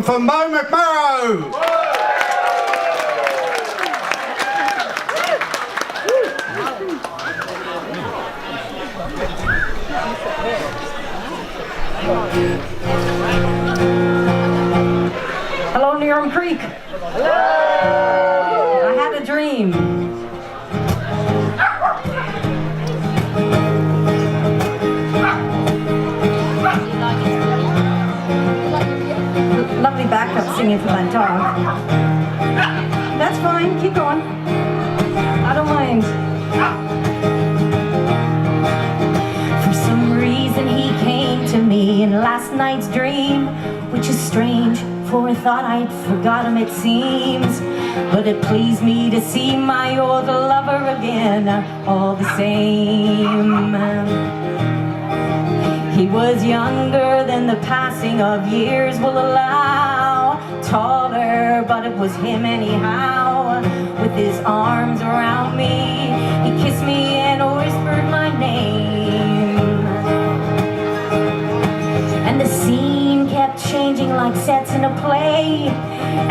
For McMORROW! Hello, NEURUM Creek. Hello. I had a dream. Lovely backup singing for that dog. That's fine, keep going. I don't mind. For some reason he came to me in last night's dream, which is strange, for I thought I'd forgot him, it seems. But it pleased me to see my old lover again, all the same. He was younger than the passing of years will allow, taller, but it was him anyhow. With his arms around me, he kissed me and whispered my name. And the scene kept changing like sets in a play,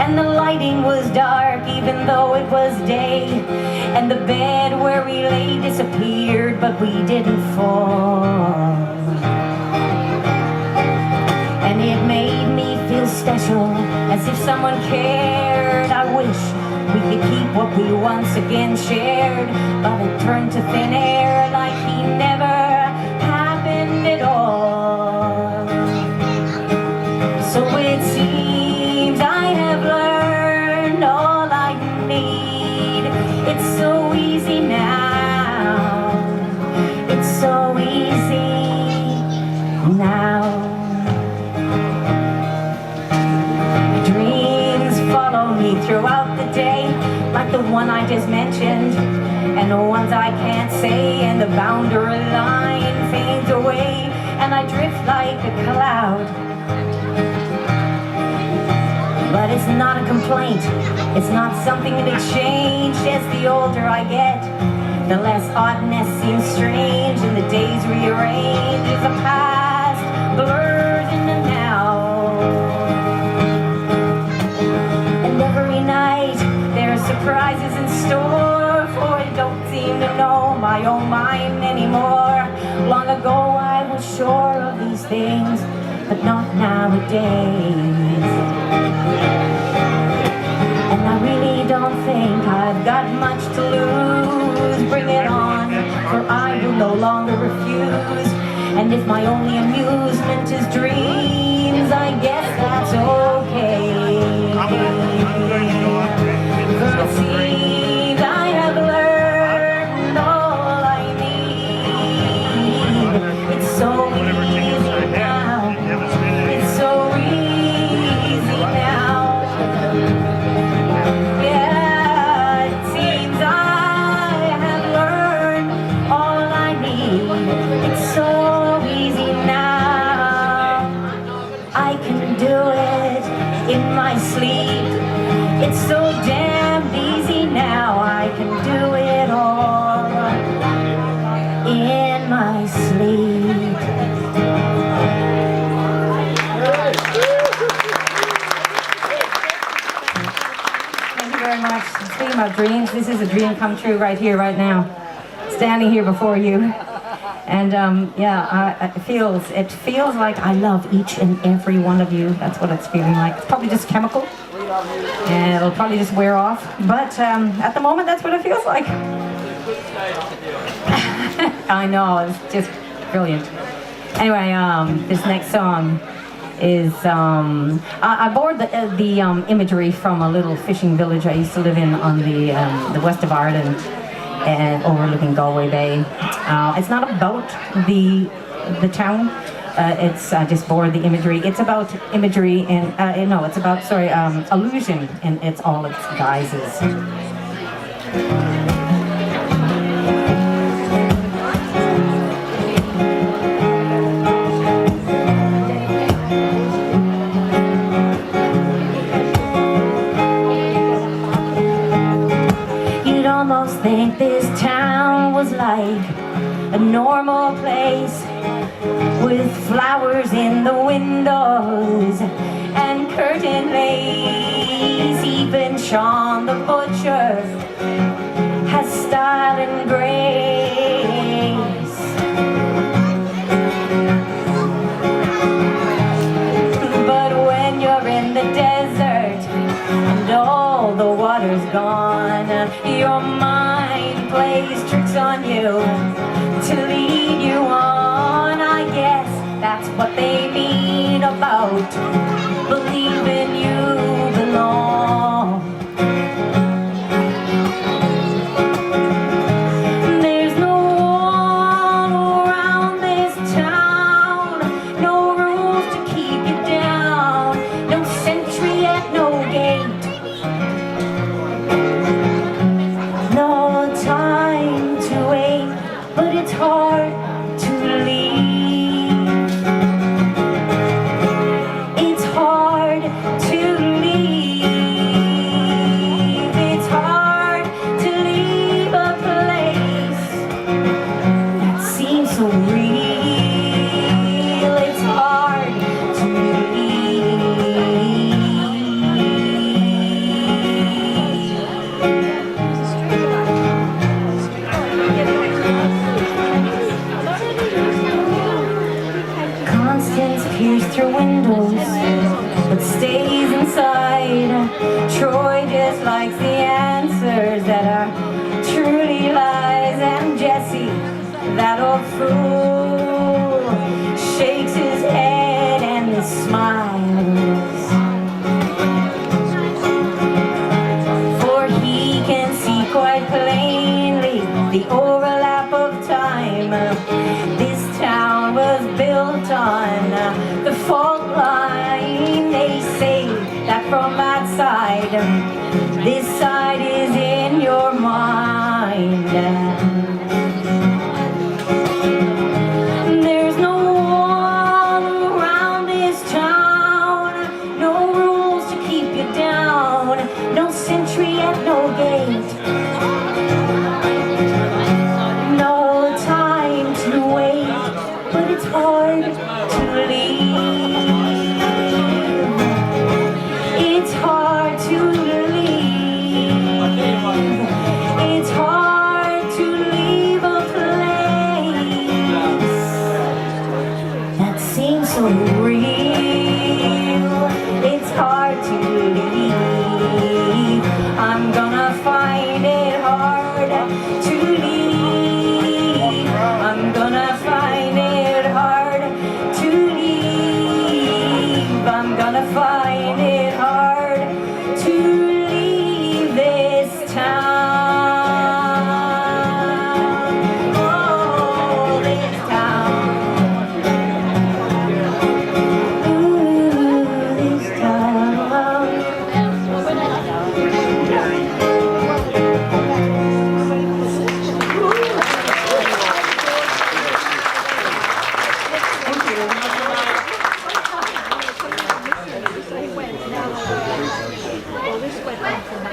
and the lighting was dark even though it was day, and the bed where we lay disappeared, but we didn't fall. And it made me feel special, as if someone cared. I wish we could keep what we once again shared, but it turned to thin air like he never happened at all. So it seems I have learned all I need. It's so easy now. It's so easy now. Throughout the day, like the one I just mentioned, and the ones I can't say, and the boundary line fades away, and I drift like a cloud. But it's not a complaint, it's not something to change. As the older I get, the less oddness seems strange, and the days rearrange as the past blurs in the now. Surprises in store, for I don't seem to know my own mind anymore. Long ago I was sure of these things, but not nowadays. And I really don't think I've got much to lose. Bring it on, for I will no longer refuse. And if my only amusement is dreams, I guess that's okay. It seems I have learned all I need. It's so easy now. It's so easy now. Yeah, it seems I have learned all I need. It's so easy now. I can do it in my sleep. It's so damn easy now. I can do it all in my sleep. Thank you very much. Speaking about dreams, this is a dream come true right here, right now. Standing here before you. And yeah, it feels like I love each and every one of you. That's what it's feeling like. It's probably just chemical. And it'll probably just wear off, but at the moment that's what it feels like. I know, it's just brilliant. Anyway, this next song is I borrowed the imagery from a little fishing village I used to live in on the west of Ireland and overlooking Galway Bay. It's not about the town. I just borrowed the imagery. It's about imagery and no, it's about illusion in all its guises. You'd almost think this town was like a normal place, with flowers in the windows and curtains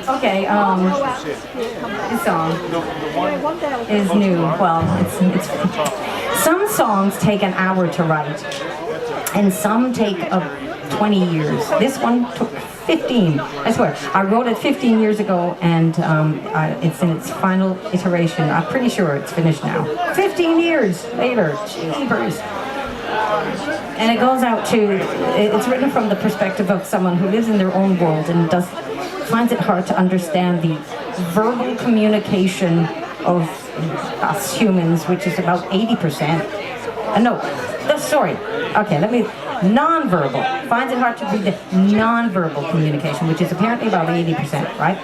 Okay, this song is new. Well, it's some songs take an hour to write, and some take 20 years. This one took 15. I swear, I wrote it 15 years ago, and it's in its final iteration. I'm pretty sure it's finished now. 15 years later, jeepers. And it goes out to, it's written from the perspective of someone who lives in their own world and finds it hard to understand the verbal communication of us humans, which is about 80%. Non-verbal. Finds it hard to read the non-verbal communication, which is apparently about 80%, right?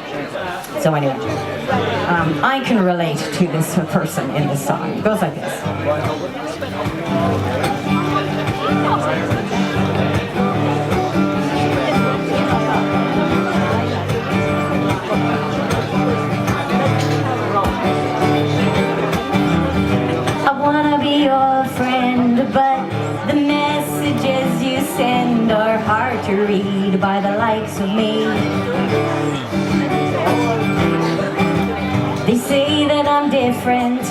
So anyway, I can relate to this person in this song. It goes like this. I wanna be your friend, but the messages you send are hard to read by the likes of me. They say that I'm different,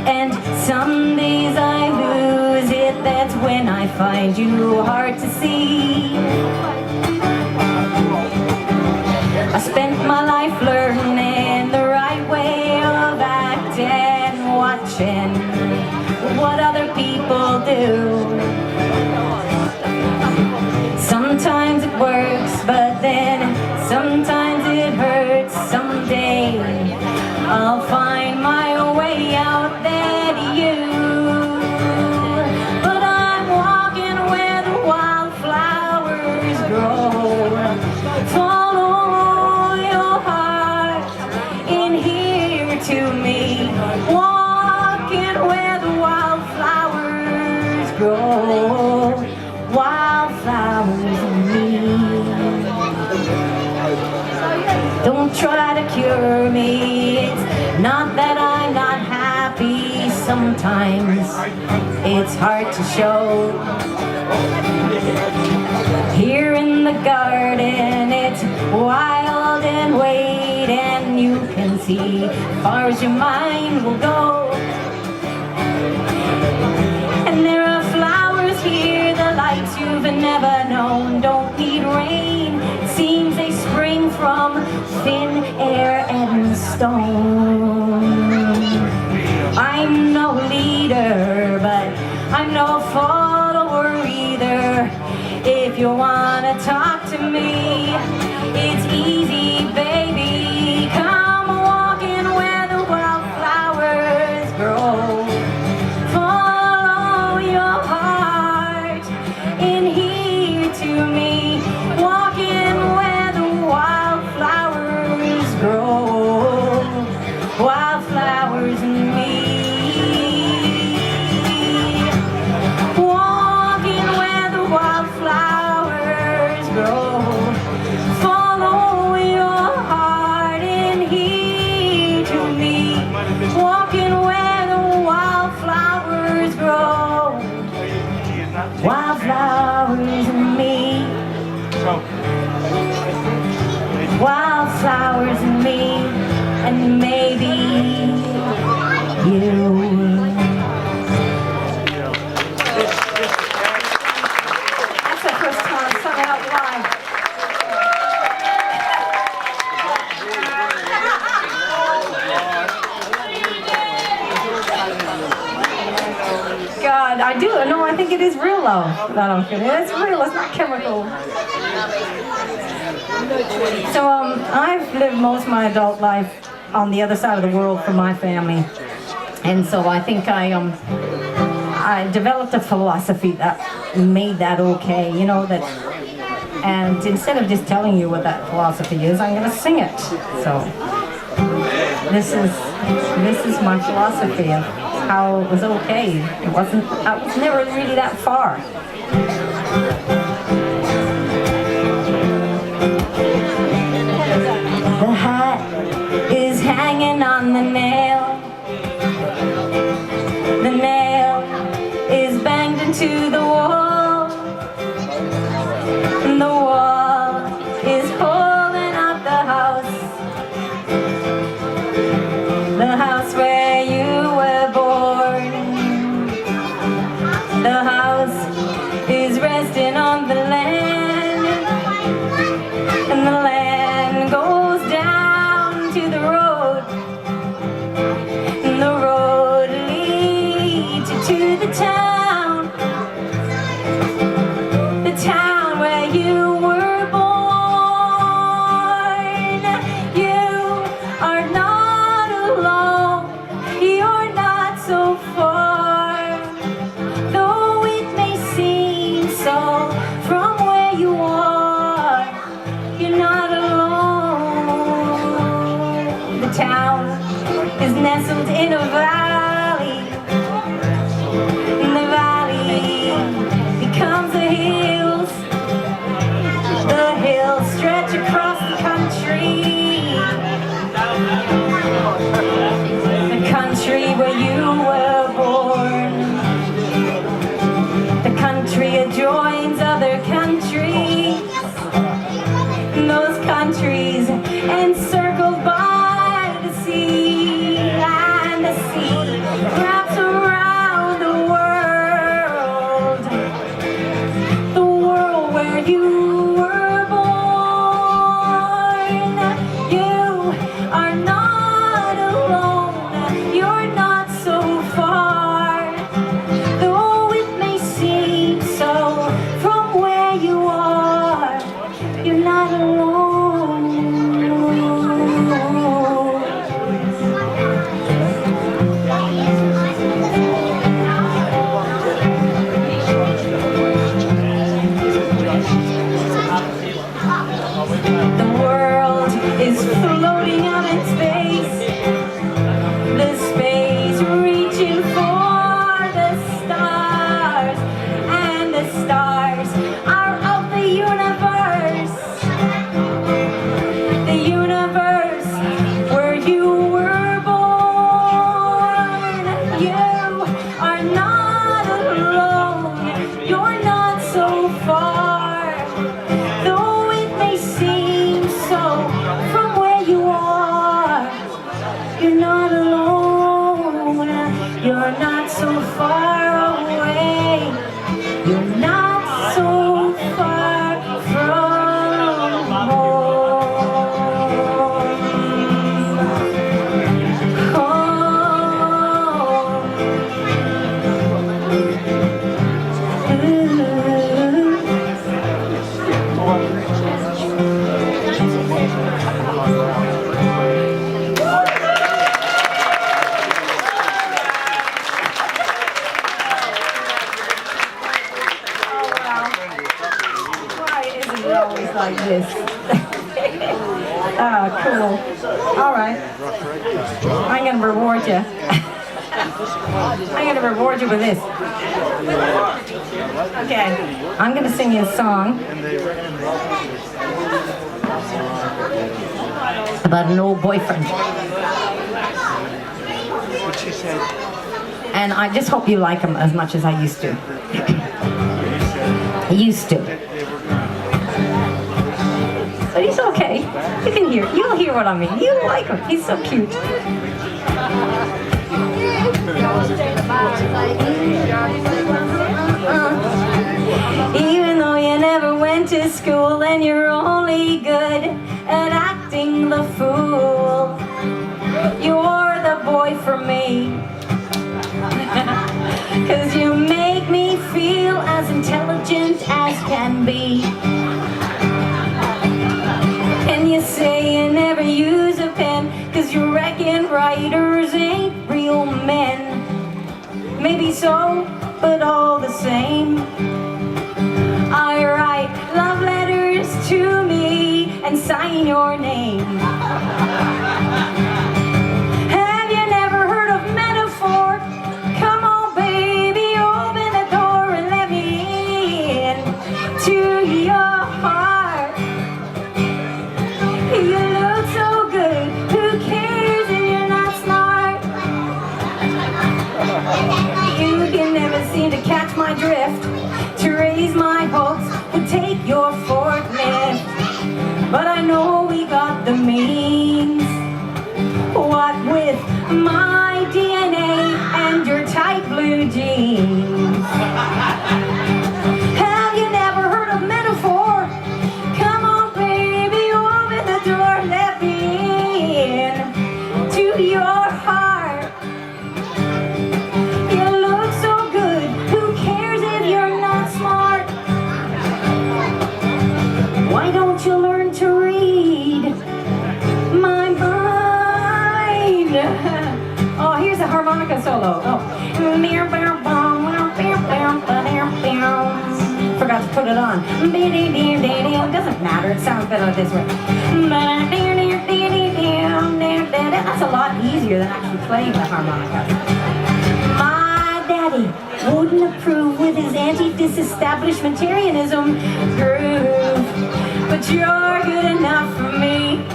and some days I lose it. That's when I find you hard to see. I spent my life learning the right way of acting, watching what other people do. Sometimes it works, but then sometimes it hurts. Someday I'll find my way out there to you. But I'm walking where the wildflowers grow. Follow your heart in here to me. Walking where the wildflowers grow. Wildflowers in me. Don't try to cure me. It's not that I'm not happy. Sometimes it's hard to show. Here in the garden, it's wild and wait, and you can see as far as your mind will go. And there are flowers here, the lights you've never known. Don't need rain, it seems they spring from thin air and stone. I'm no leader, but I'm no follower either. If you wanna talk to me, it's easy, baby. Come walking where the wildflowers grow. Follow your heart in here to me. Walking where the wildflowers grow. Wildflowers in me. Walking where the wildflowers grow. Follow your heart in here to me. Walking where the wildflowers grow. Wildflowers in me. Wildflowers in me. And maybe you. That's the first time I sung it out live. God, I do. No, I think it is real love. No, I'm kidding. It's real. It's not chemical. So, I've lived most of my adult life on the other side of the world from my family, and so I think I developed a philosophy that made that okay, you know, that. And instead of just telling you what that philosophy is, I'm going to sing it. So this is my philosophy of how it was okay. I was never really that far. The hat is hanging on the nail. The nail is banged into the wall. And the wall is holding up the house. nestled in a valley. And the valley becomes the hills. The hills stretch across the country. The country where you were born. The country adjoins other countries. And those countries encircled by the sea. And the sea wraps around the world where you were born. You are not alone, you're not so far, though it may seem so from where you are. You're not alone. The world is floating out in space. The space reaching for the stars. And the stars are of the universe. The universe where you were born. You are not alone, you're not so far, though it may seem so from where you are. You're not alone, you're not so far away. You're not so far from home. Always like this. Ah, cool. All right. I'm going to reward you. I'm going to reward you with this. Okay. I'm going to sing you a song about an old boyfriend. And I just hope you like him as much as I used to. I used to. But he's okay. You can hear. You'll hear what I mean. You'll like him. He's so cute. Even though you never went to school and you're only good at acting the fool, you're the boy for me. 'Cause you make me feel as intelligent as can be. And you say you never use a pen 'cause you reckon writers ain't real men. Maybe so, but all the same, I write love letters to me and sign your name. Have you never heard of metaphor? Come on baby, open the door and let me in to your heart. You look so good, who cares if you're not smart? You can never seem to catch my drift. To raise my hopes would take your forklift. But I know we got the means. What with my DNA and your tight blue jeans. Have you never heard of metaphor? Come on baby, open the door, let me in to your heart. You look so good, who cares if you're not smart? Why don't you learn to read my mind? Oh, here's a harmonica solo. Oh. Forgot to put it on. It doesn't matter, it sounds better this way. That's a lot easier than actually playing the harmonica. My daddy wouldn't approve with his anti-disestablishmentarianism groove, but you're good enough for me.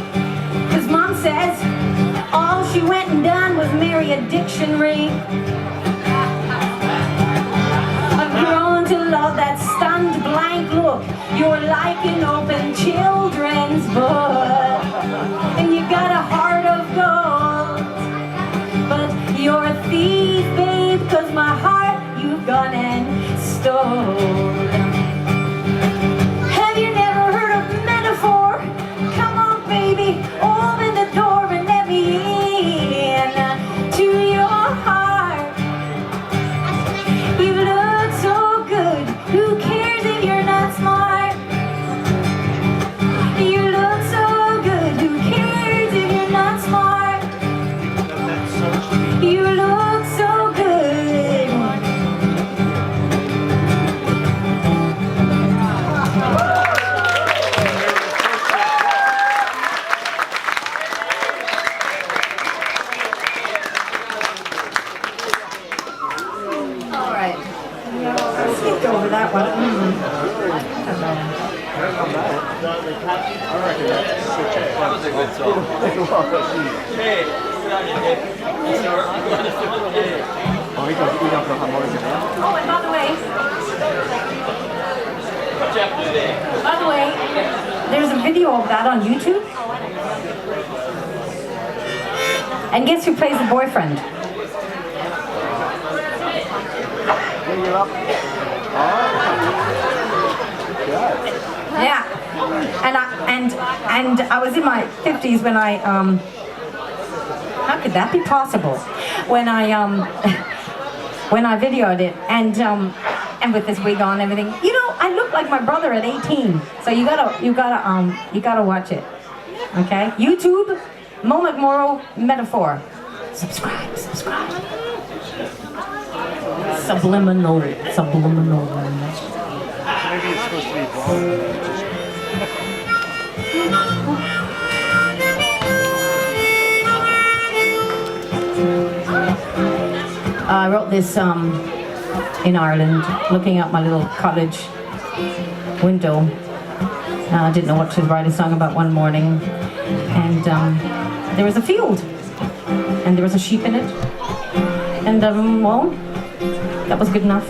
Cause Mom says all she went and done was marry a dictionary. I've grown to love that stunned blank look. You're like an open children's book, and you got a heart of gold. But you're a thief, babe, cause my heart you've gone and stole. Have you never heard of metaphor? Come on, baby, open the door and let me in to your heart. You look so good, who cares if you're not smart? You look so good, who cares if you're not smart? You look so good. All right. Skipped over that one. That was a good song. Oh, and by the way, there's a video of that on YouTube. And guess who plays the boyfriend? Yeah. And I was in my 50s when I how could that be possible? When I when I videoed it and with this wig on and everything. You know, I look like my brother at 18. So you gotta watch it. Okay? YouTube, Mo McMorrow Metaphor. Subscribe. Subliminal. Maybe it's supposed to be blonde. I wrote this in Ireland, looking out my little cottage window. I didn't know what to write a song about one morning, and there was a field, and there was a sheep in it, and well, that was good enough.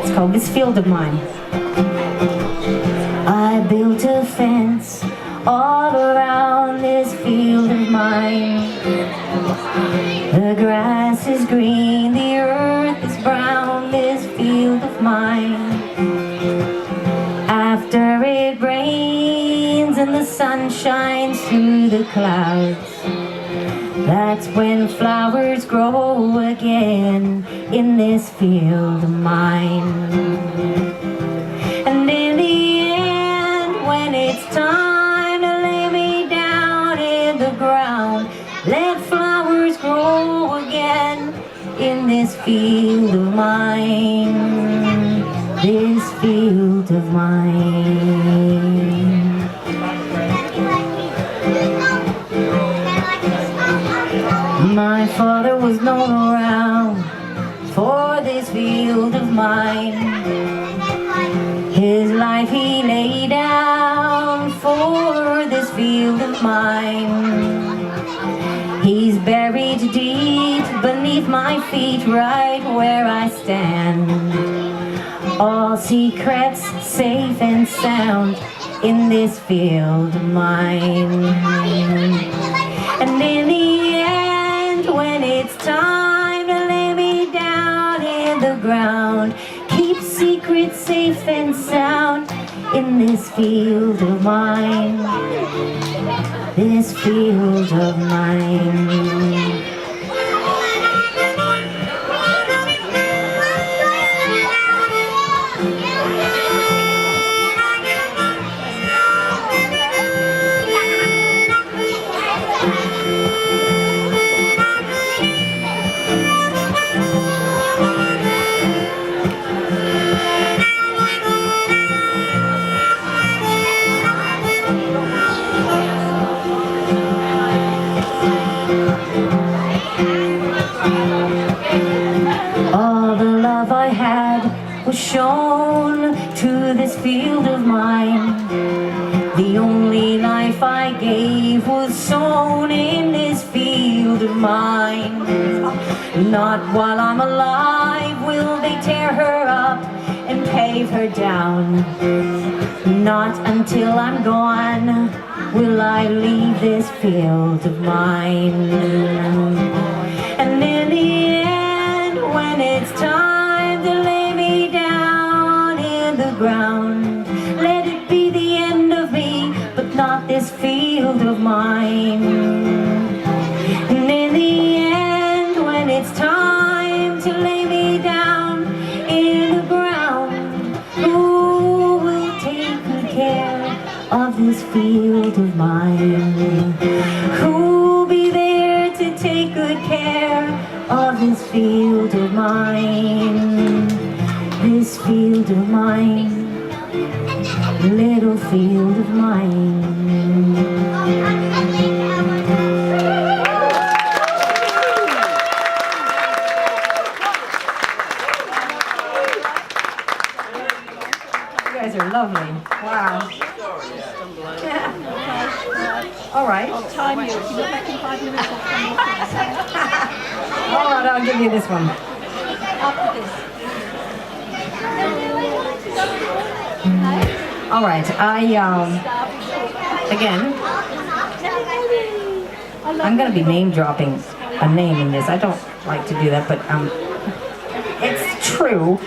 It's called This Field of Mine. I built a fence all around this field of mine. The grass is green, the earth is brown, this field of mine. After it rains and the sun shines through the clouds, that's when flowers grow again in this field of mine. And in the end, when it's time to lay me down in the ground, let flowers grow again in this field of mine, this field of mine. My father was known around for this field of mine. His life he laid down for this field of mine. He's buried deep beneath my feet, right where I stand. All secrets safe and sound in this field of mine. And in the end, when it's time to lay me down in the ground, keep secrets safe and sound in this field of mine, this field of mine. grave was sown in this field of mine. Not while I'm alive will they tear her up and pave her down. Not until I'm gone will I leave this field of mine. And in the end, when it's time to lay me down in the ground, let it be the end of me, but not this field of mine. And in the end, when it's time to lay me down in the ground, who will take good care of this field of mine? Who'll be there to take good care of this field of mine? This field of mine, little field of mine. You guys are lovely. Wow. All right. I'll time you. If you look back in 5 minutes, I'll come All right, I'll give you this one. after this. All right, again, I'm going to be name dropping a name in this. I don't like to do that, but it's true.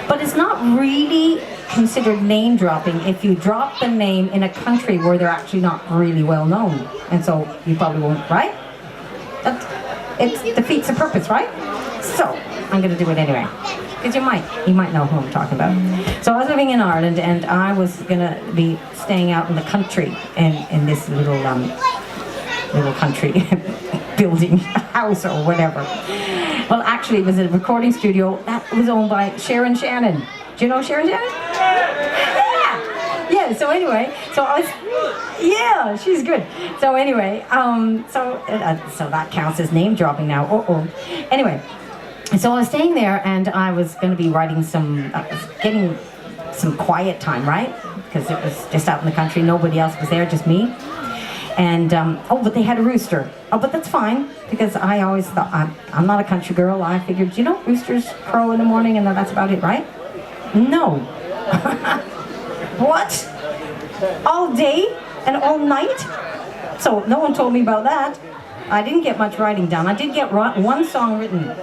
But it's not really considered name dropping if you drop the name in a country where they're actually not really well known. And so you probably won't, right? It defeats the purpose, right? So I'm going to do it anyway. Because you might know who I'm talking about. So I was living in Ireland, and I was gonna be staying out in the country in this little country building house or whatever. Well, actually, it was a recording studio that was owned by Sharon Shannon. Do you know Sharon Shannon? Yeah. So anyway, yeah, she's good. So anyway, so that counts as name dropping now. Anyway. So I was staying there, and I was going to be writing getting some quiet time, right? Because it was just out in the country, nobody else was there, just me. And, but they had a rooster. Oh, but that's fine, because I always thought, I'm not a country girl. I figured, roosters crow in the morning, and that's about it, right? No. What? All day and all night? So no one told me about that. I didn't get much writing done. I did get one song written,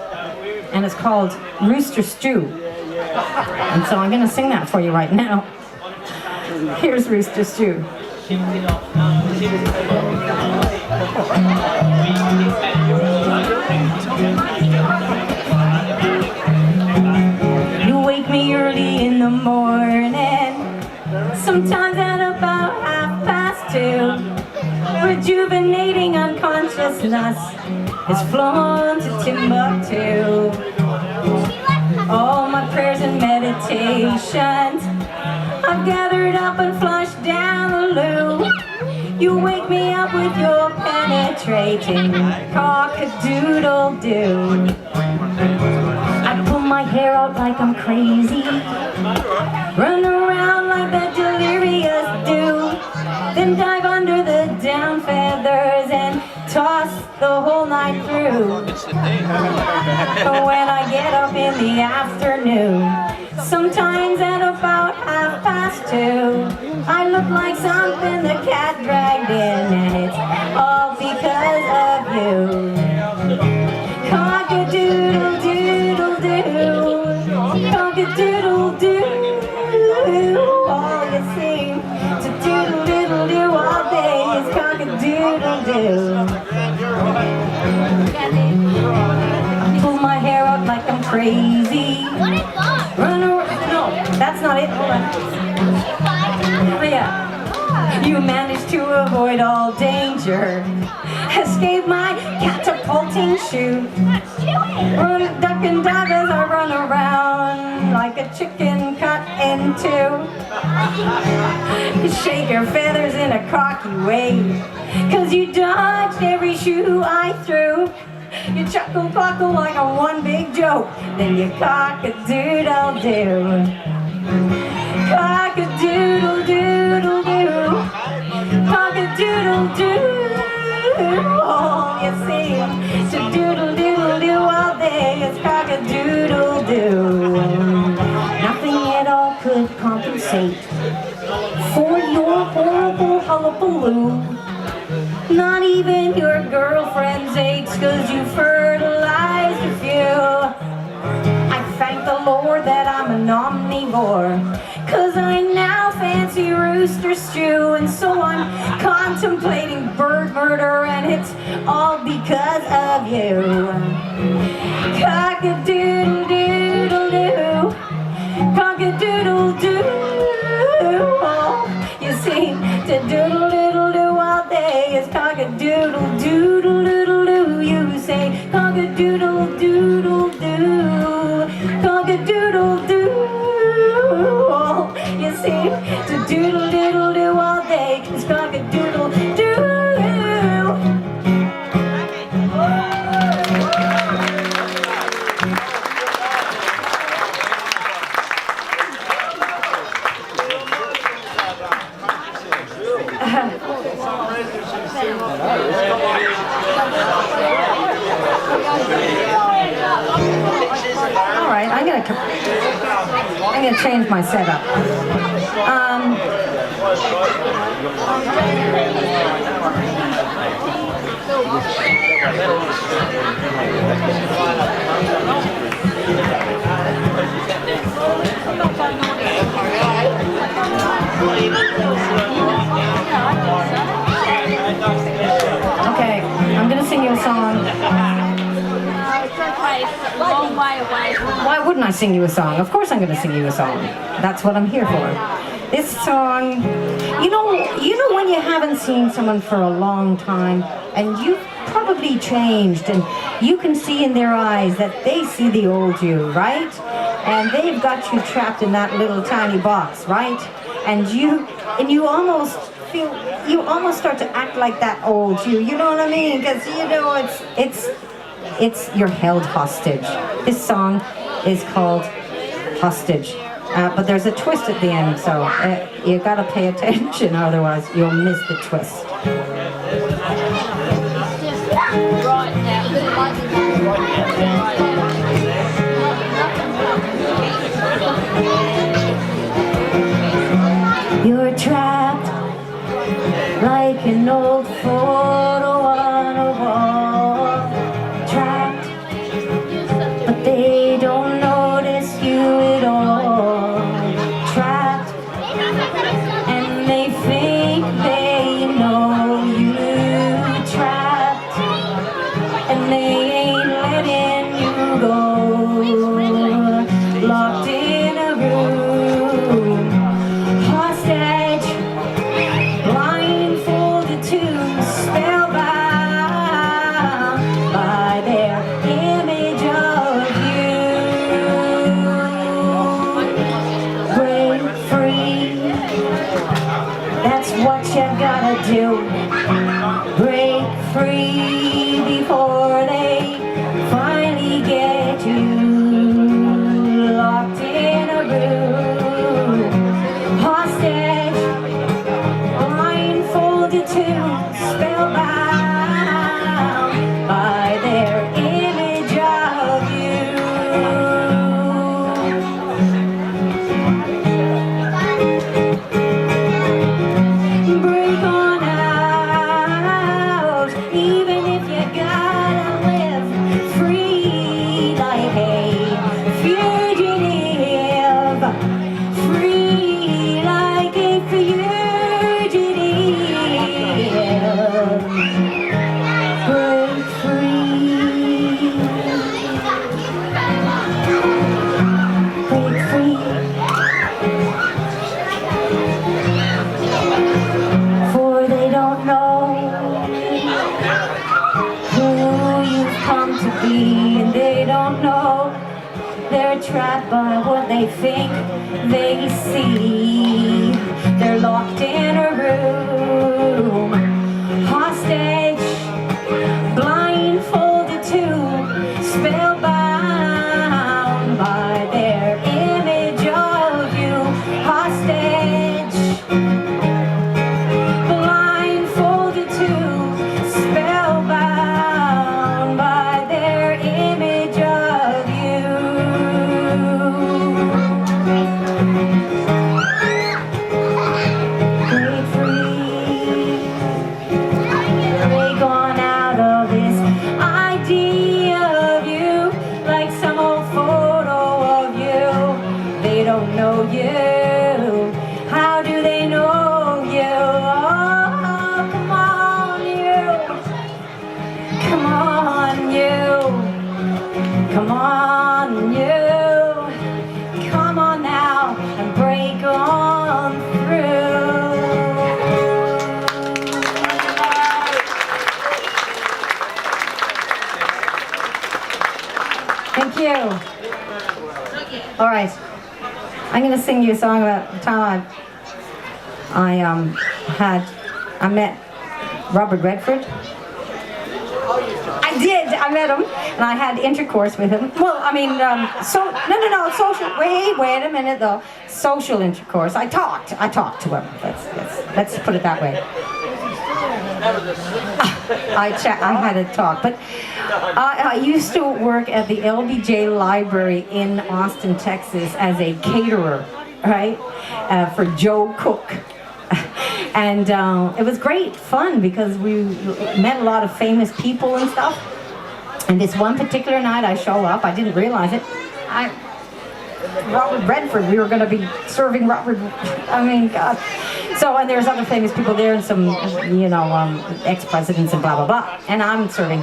and it's called Rooster Stew. And so I'm going to sing that for you right now. Here's Rooster Stew. You wake me early in the morning, sometimes at about 2:30. Rejuvenating unconsciousness is flown to Timbuktu. All my prayers and meditations I've gathered up and flushed down the loo. You wake me up with your penetrating cock-a-doodle-doo. I pull my hair out like I'm crazy, run around like that delirious do, then dive under the down feathers and toss the whole night through. When I get up in the afternoon, sometimes at about 2:30, I look like something the cat dragged in, and it's all because of you. Cock-a-doodle-doodle-doo, cock-a-doodle-doo, all you seem to doodle-doodle-doo all day is cock-a-doodle-doo. I pull my hair out like I'm crazy. Run around. No, that's not it. Hold on. Oh, yeah. You managed to avoid all danger, escape my catapulting shoot. Run, duck and dive as I run around like a chicken cut in two. You shake your feathers in a cocky way, 'cause you dodged every shoe I threw. You chuckle-cluckle like a one big joke, then you cock-a-doodle-doo. Cock-a-doodle-doodle-doo, cock-a-doodle-doo. that I'm an omnivore. 'Cause I now fancy rooster stew, and so I'm contemplating bird murder, and it's all because of you. Cock-a-doodle-doodle-doo, cock-a-doodle-doo. You seem to doodle-doodle-doo all day. It's cock-a-doodle-doodle-doodle-doo. You say cock-a-doodle-doodle-doo, cock-a-doodle-doo. You seem to doodle-doodle-doo all day. It's cock-a-doodle-doo. All right, I'm gonna change my setup. Okay, I'm gonna sing you a song. Why wouldn't I sing you a song? Of course I'm going to sing you a song. That's what I'm here for. This song, you know when you haven't seen someone for a long time, and you've probably changed, and you can see in their eyes that they see the old you, right? And they've got you trapped in that little tiny box, right? And you almost feel, you almost start to act like that old you. You know what I mean? Because it's you're held hostage. This song is called Hostage, but there's a twist at the end, so you gotta pay attention, otherwise you'll miss the twist. You're trapped like an old photo on a wall. Trapped, but they don't notice you at all. Trapped, and they think they know you. Trapped, and they ain't letting you go. Locked in a room, hostage, blindfolded to spellbound by their image of you. Break free, that's what you gotta do. Break free before they finally get you. Locked in a room, hostage, blindfolded to spellbound by their image of you. Break on out, even if you gotta live free like a fugitive. Free like a fugitive. Break free. Break free. For they don't know who you've come to be, and they don't know they're trapped by what they think they see. They're locked in a room, hostage, blindfolded to spellbound by their image of you. Hostage, blindfolded to spellbound by their image of you. going to sing you a song about the time I met Robert Redford. I did. I met him, and I had intercourse with him. Well, I mean, no, social. Wait a minute, though. Social intercourse. I talked to him. Let's put it that way. I had a talk, but I used to work at the LBJ Library in Austin, Texas, as a caterer, right, for Joe Cook. And it was great fun because we met a lot of famous people and stuff. And this one particular night I show up, I didn't realize it. Robert Redford, we were going to be serving Robert, I mean, God. So, and there's other famous people there and some, ex-presidents and blah, blah, blah. And I'm serving.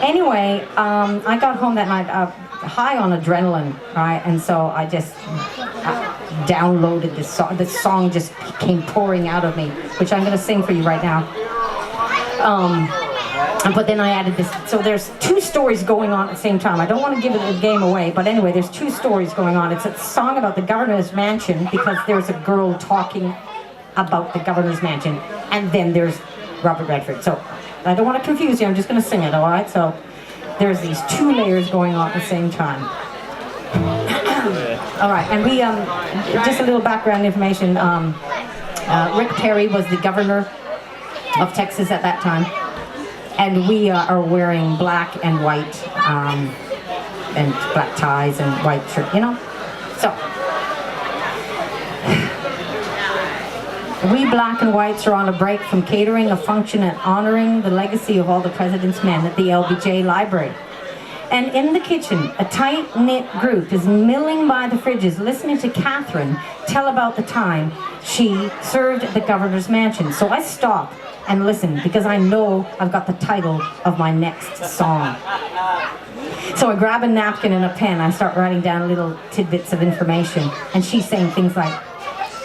Anyway, I got home that night high on adrenaline, right? And so I just downloaded this song. The song just came pouring out of me, which I'm going to sing for you right now. But then I added this. So there's two stories going on at the same time. I don't want to give it the game away, but anyway, there's two stories going on. It's a song about the governor's mansion because there's a girl talking about the governor's mansion, and then there's Robert Redford. So I don't want to confuse you. I'm just going to sing it, all right? So there's these two layers going on at the same time. All right, and we just a little background information. Rick Perry was the governor of Texas at that time, and we are wearing black and white and black ties and white shirt, So we black and whites are on a break from catering a function and honoring the legacy of all the president's men at the LBJ Library. And in the kitchen, a tight-knit group is milling by the fridges, listening to Catherine tell about the time she served at the governor's mansion. So I stop and listen because I know I've got the title of my next song. So I grab a napkin and a pen. I start writing down little tidbits of information. And she's saying things like,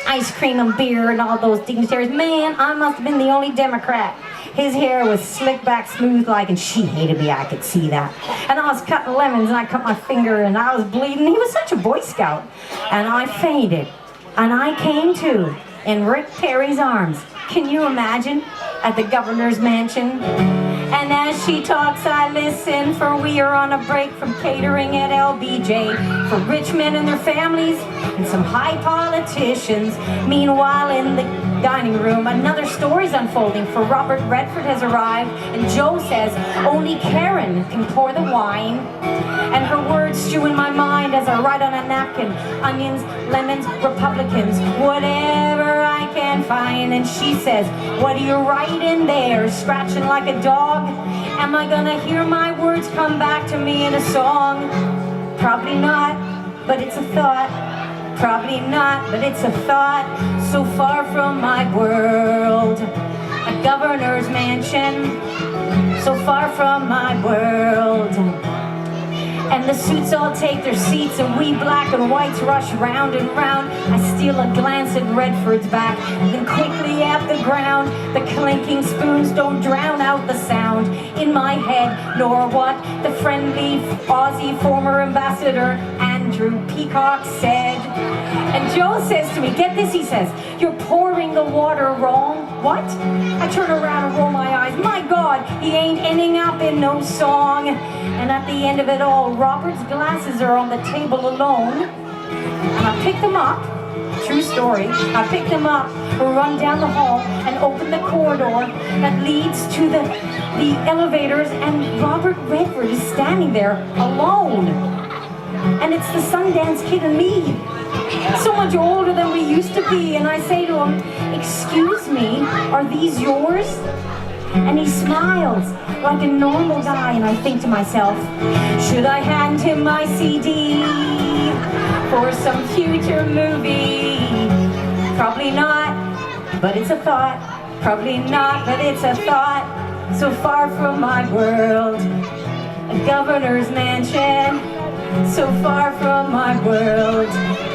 ice cream and beer and all those dignitaries. Man, I must have been the only Democrat. His hair was slicked back smooth like, and she hated me, I could see that. And I was cutting lemons and I cut my finger and I was bleeding. He was such a Boy Scout. And I fainted. And I came to in Rick Perry's arms. Can you imagine? At the governor's mansion. And as she talks, I listen, for we are on a break from catering at LBJ for rich men and their families and some high politicians. Meanwhile, in the dining room, another story's unfolding, for Robert Redford has arrived, and Joe says only Karen can pour the wine. And her words stew in my mind as I write on a napkin, onions, lemons, Republicans, whatever I can find. And she says, what do you write in there, scratching like a dog? Am I gonna hear my words come back to me in a song? Probably not, but it's a thought. Probably not, but it's a thought. So far from my world, a governor's mansion. So far from my world. And the suits all take their seats, and we black and whites rush round and round. I steal a glance at Redford's back, then quickly at the ground. The clinking spoons don't drown out the sound in my head, nor what the friendly Aussie former ambassador Andrew Peacock said. And Joe says to me, get this, he says, you're pouring the water wrong. What? I turn around and roll my eyes. My God, he ain't ending up in no song. And at the end of it all, Robert's glasses are on the table alone. And I pick them up, true story, I pick them up, run down the hall, and open the corridor that leads to the elevators, and Robert Redford is standing there alone. And it's the Sundance Kid and me. So much older than we used to be. And I say to him, excuse me, are these yours? And he smiles like a normal guy, and I think to myself, should I hand him my CD for some future movie? Probably not, but it's a thought. Probably not, but it's a thought. So far from my world, a governor's mansion. So far from my world,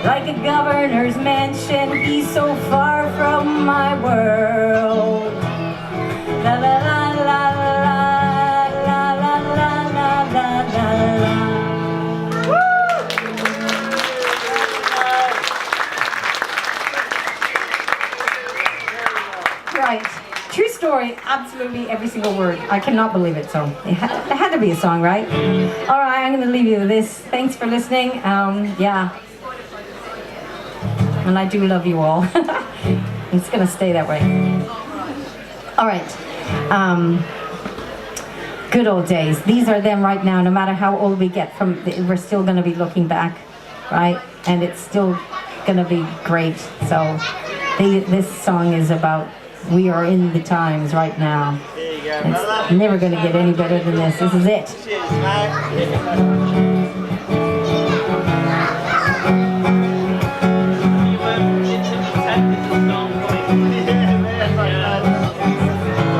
like a governor's mansion. He's so far from my world. La la la la la la la la la la la. Right. True story, absolutely every single word. I cannot believe it, so it had to be a song, right? All right, I'm going to leave you with this. Thanks for listening. Yeah. And I do love you all. It's going to stay that way. All right. Good old days. These are them right now. No matter how old we get, we're still going to be looking back, right? And it's still going to be great. So this song is about we are in the times right now. It's never going to get any better than this. This is it.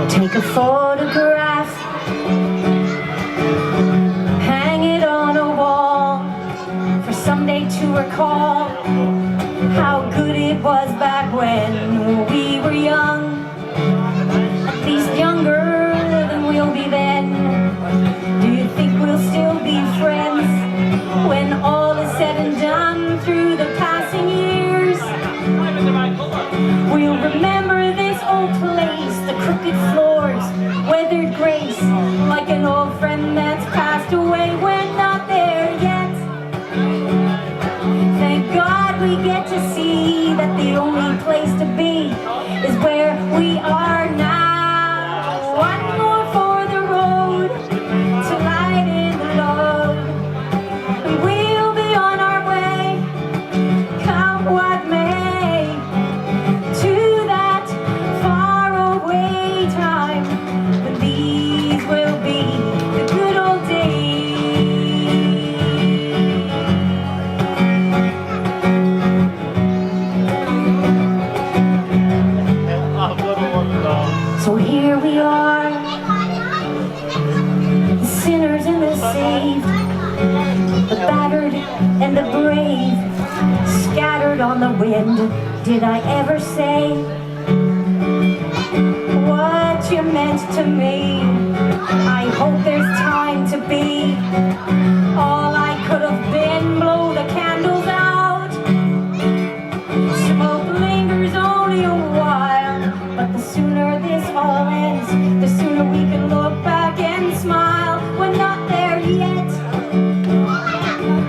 Take a photograph, hang it on a wall, for someday to recall how good it was back when we were young. At least younger than we'll be then. Do you think we'll still be friends when all is said and done through the passing years? We'll remember this old place, the crooked floors, weathered grace, like an old friend that's passed away. We're not there yet. Thank God we get to see that the only place to be is where we are now. One more for the road to lighten the load, and we'll be on our way, come what may, to that faraway time when these will be the good old So here we are, the sinners and the saved, the battered and the brave, scattered on the wind. Did I ever say what you meant to me? I hope there's time to be all I could have been. Blow the candles out. Smoke lingers only a while, but the sooner this all ends, the sooner we can look back and smile. We're not there yet.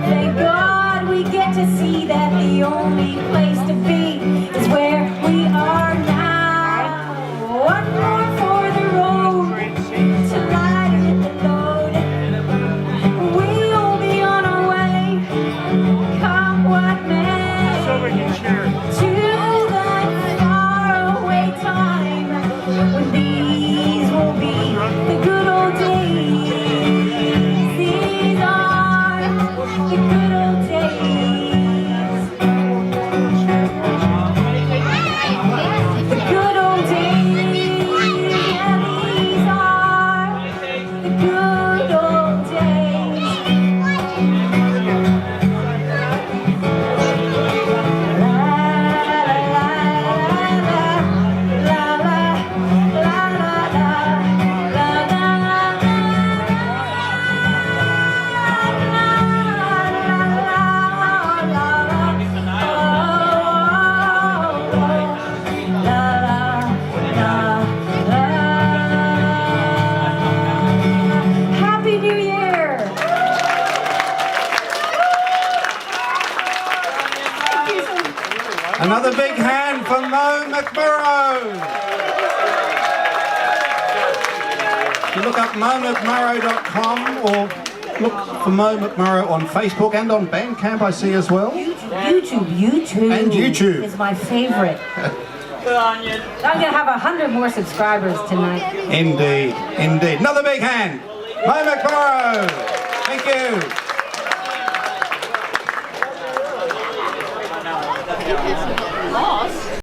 Thank God we get to see that the only place to be is where we are now. One more for the road to lighten the load. We'll be on our way, come what may, to that faraway time when these will be the good old days. These are the good old days. The good old days. Yeah, these are the good old days. La la la la la Happy New Year! Another big hand for Mo McMORROW. If you look up momcmorrow.com or look for Mo McMORROW on Facebook and on Bandcamp, I see as well. YouTube. And YouTube. Is my favorite. I'm gonna have 100 more subscribers tonight. Indeed, indeed. Another big hand. Mo McMORROW. Thank you. Lost.